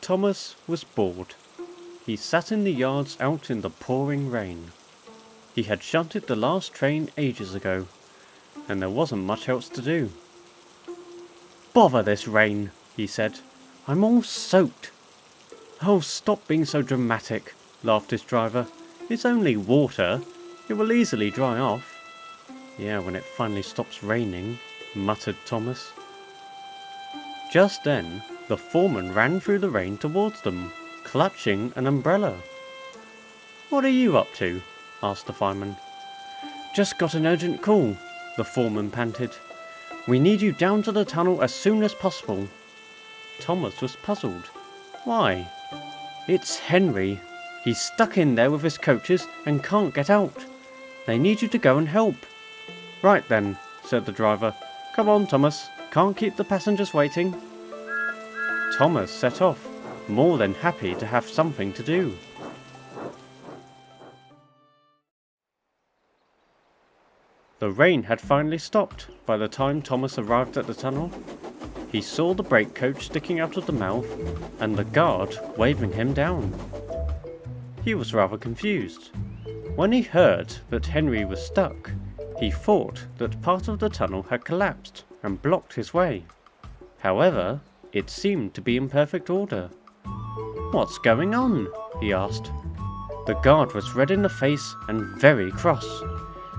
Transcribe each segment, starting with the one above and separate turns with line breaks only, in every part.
Thomas was bored. He sat in the yards out in the pouring rain. He had shunted the last train ages ago, and there wasn't much else to do. "Bother this rain," he said. "I'm all soaked." "Oh, stop being so dramatic," laughed his driver. "It's only water. It will easily dry off." "Yeah, when it finally stops raining," muttered Thomas. Just then, the foreman ran through the rain towards them, clutching an umbrella. "What are you up to?" asked the fireman. "Just got an urgent call," the foreman panted. "We need you down to the tunnel as soon as possible." Thomas was puzzled. "Why?" "It's Henry. He's stuck in there with his coaches and can't get out. They need you to go and help." "Right then," said the driver. "Come on, Thomas. Can't keep the passengers waiting." Thomas set off, more than happy to have something to do. The rain had finally stopped by the time Thomas arrived at the tunnel. He saw the brake coach sticking out of the mouth and the guard waving him down. He was rather confused. When he heard that Henry was stuck, he thought that part of the tunnel had collapsed and blocked his way. However, it seemed to be in perfect order. "What's going on?" he asked. The guard was red in the face and very cross.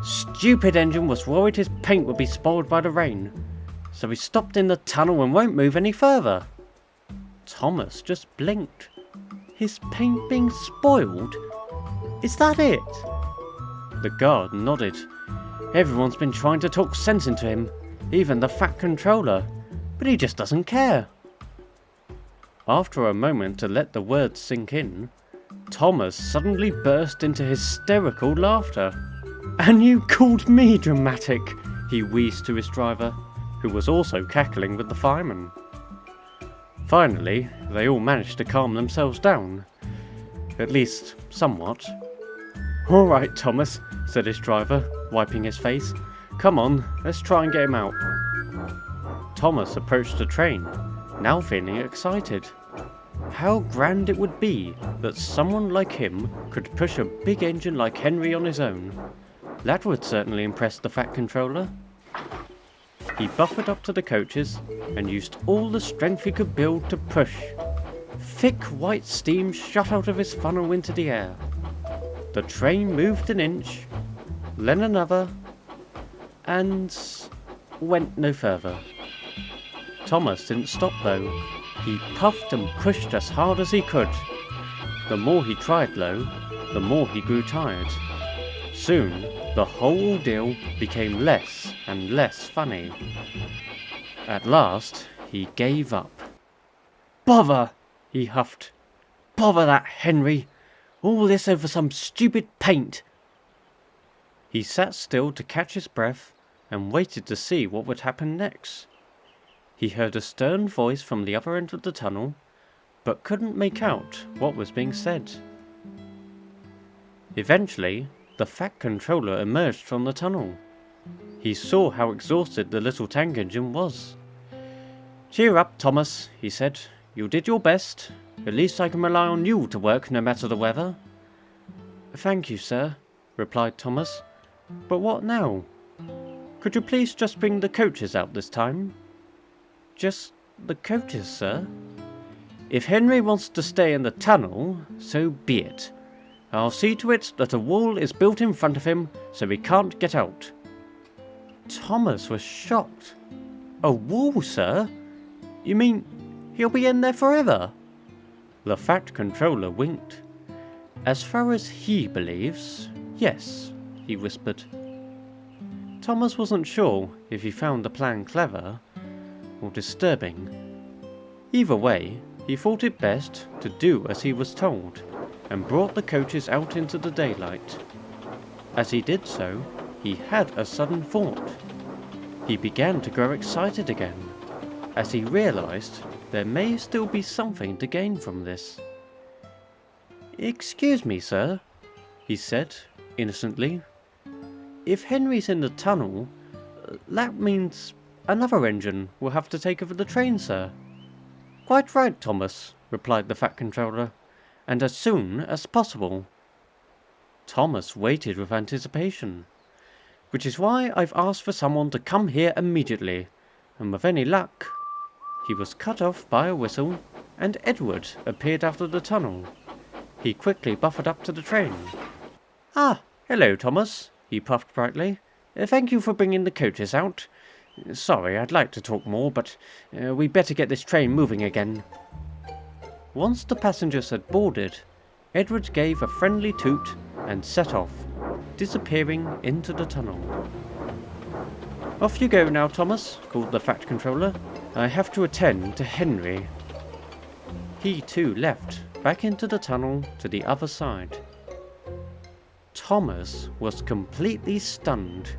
"Stupid engine was worried his paint would be spoiled by the rain, so he stopped in the tunnel and won't move any further." Thomas just blinked. His paint being spoiled? Is that it? The guard nodded. Everyone's been trying to talk sense into him, even the fat controller, but he just doesn't care. After a moment to let the words sink in, Thomas suddenly burst into hysterical laughter. "And you called me dramatic," he wheezed to his driver, who was also cackling with the fireman. Finally, they all managed to calm themselves down. At least, somewhat. "All right, Thomas," said his driver, wiping his face. "Come on, let's try and get him out." Thomas approached the train, now feeling excited. How grand it would be that someone like him could push a big engine like Henry on his own. That would certainly impress the fat controller. He buffered up to the coaches and used all the strength he could build to push. Thick white steam shot out of his funnel into the air. The train moved an inch, then another, and went no further. Thomas didn't stop though. He puffed and pushed as hard as he could. The more he tried though, the more he grew tired. Soon, the whole ordeal became less and less funny. At last, he gave up. "Bother!" he huffed. "Bother that Henry! All this over some stupid paint!" He sat still to catch his breath and waited to see what would happen next. He heard a stern voice from the other end of the tunnel, but couldn't make out what was being said. Eventually, the fat controller emerged from the tunnel. He saw how exhausted the little tank engine was. "Cheer up, Thomas," he said. "You did your best. At least I can rely on you to work no matter the weather." "Thank you, sir," replied Thomas. "But what now? Could you please just bring the coaches out this time?" "Just the coaches, sir?" "If Henry wants to stay in the tunnel, so be it. I'll see to it that a wall is built in front of him so he can't get out." Thomas was shocked. "A wall, sir? You mean he'll be in there forever?" The fat controller winked. "As far as he believes, yes," he whispered. Thomas wasn't sure if he found the plan clever or disturbing. Either way, he thought it best to do as he was told, and brought the coaches out into the daylight. As he did so, he had a sudden thought. He began to grow excited again, as he realized there may still be something to gain from this. "Excuse me, sir," he said, innocently. "If Henry's in the tunnel, that means another engine will have to take over the train, sir." "Quite right, Thomas," replied the Fat Controller, "and as soon as possible." Thomas waited with anticipation, "which is why I've asked for someone to come here immediately, and with any luck..." He was cut off by a whistle, and Edward appeared out of the tunnel. He quickly buffered up to the train. "Ah, hello, Thomas," he puffed brightly. "Thank you for bringing the coaches out. Sorry, I'd like to talk more, but we'd better get this train moving again." Once the passengers had boarded, Edward gave a friendly toot and set off, disappearing into the tunnel. "Off you go now, Thomas," called the Fat Controller. "I have to attend to Henry." He too left, back into the tunnel to the other side. Thomas was completely stunned.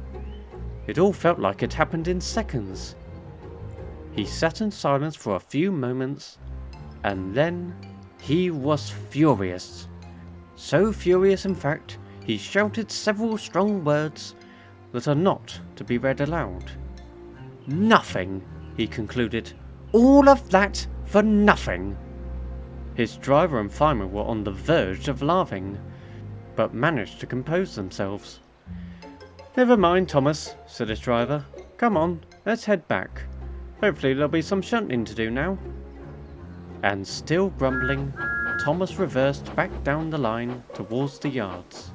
It all felt like it happened in seconds. He sat in silence for a few moments, and then he was furious. So furious, in fact, he shouted several strong words that are not to be read aloud. "Nothing," he concluded. "All of that for nothing." His driver and fireman were on the verge of laughing, but managed to compose themselves. "Never mind, Thomas," said his driver. "Come on, let's head back. Hopefully there'll be some shunting to do now." And still grumbling, Thomas reversed back down the line towards the yards.